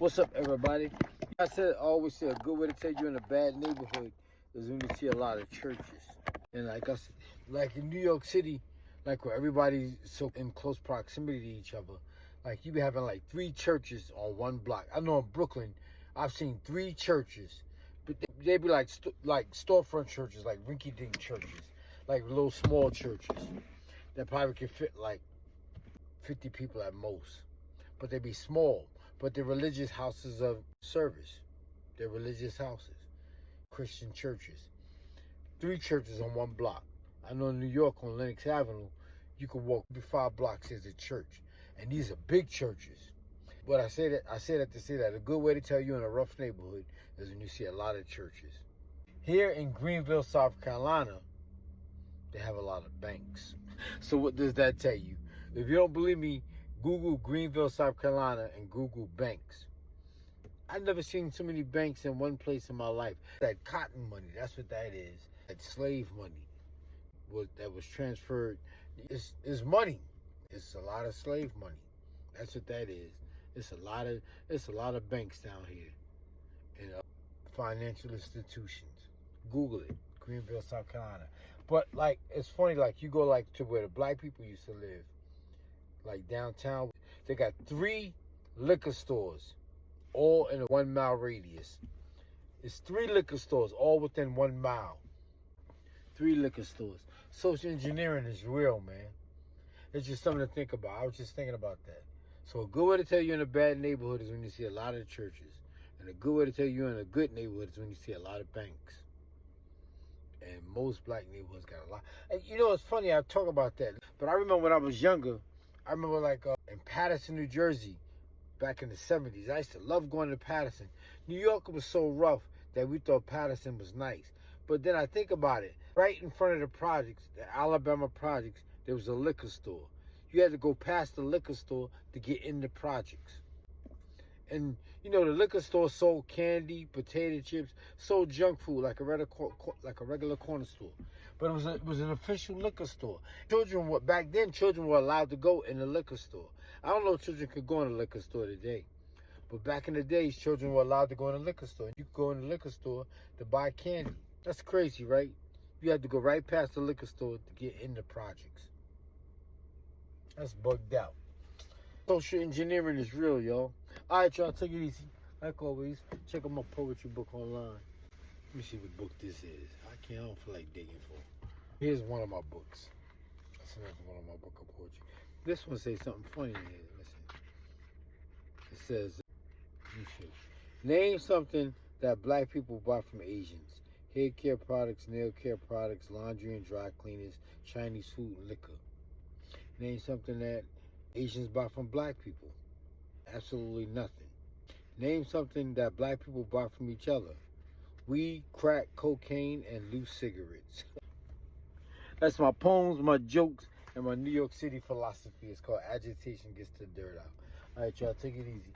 What's up, everybody? I always say a good way to tell you're in a bad neighborhood is when you see a lot of churches. And like in New York City, like where everybody's so in close proximity to each other, like you be having like 3 churches on one block. I know in Brooklyn, I've seen 3 churches, but they be like like storefront churches, like rinky-dink churches, like little small churches that probably can fit like 50 people at most. But they be small, but they're religious houses of service. They're religious houses, Christian churches. 3 churches on one block. I know in New York on Lenox Avenue, you can walk every 5 blocks, there's a church. And these are big churches. But I say that to say that a good way to tell you in a rough neighborhood is when you see a lot of churches. Here in Greenville, South Carolina, they have a lot of banks. So what does that tell you? If you don't believe me, Google Greenville, South Carolina, and Google banks. I've never seen so many banks in one place in my life. That cotton money, that's what that is. That slave money that was transferred. It's money. It's a lot of slave money. That's what that is. It's a lot of banks down here and financial institutions. Google it, Greenville, South Carolina. But like, it's funny. Like you go like to where the black people used to live. Like downtown, they got 3 liquor stores, all in a 1 mile radius. It's 3 liquor stores, all within 1 mile. 3 liquor stores. Social engineering is real, man. It's just something to think about. I was just thinking about that. So a good way to tell you're in a bad neighborhood is when you see a lot of churches. And a good way to tell you're in a good neighborhood is when you see a lot of banks. And most black neighborhoods got a lot. And you know, it's funny, I talk about that. But I remember when I was younger, I remember like in Paterson, New Jersey, back in the 70s. I used to love going to Paterson. New York was so rough that we thought Paterson was nice. But then I think about it. Right in front of the projects, the Alabama projects, there was a liquor store. You had to go past the liquor store to get in the projects. And, you know, the liquor store sold candy, potato chips, sold junk food like a regular corner store. But it was an official liquor store. Back then, children were allowed to go in the liquor store. I don't know if children could go in the liquor store today. But back in the days, children were allowed to go in the liquor store. You could go in the liquor store to buy candy. That's crazy, right? You had to go right past the liquor store to get in the projects. That's bugged out. Social engineering is real, y'all. All right, y'all, take it easy. Like always, check out my poetry book online. Let me see what book this is. I don't feel like digging for. Here's one of my books. That's another one of my book of poetry. This one says something funny in here. Listen. It says, name something that black people buy from Asians. Hair care products, nail care products, laundry and dry cleaners, Chinese food, and liquor. Name something that Asians buy from black people. Absolutely nothing. Name something that black people buy from each other. Weed, crack, cocaine, and loose cigarettes. That's my poems, my jokes, and my New York City philosophy. It's called Agitation Gets the Dirt Out. All right, y'all, take it easy.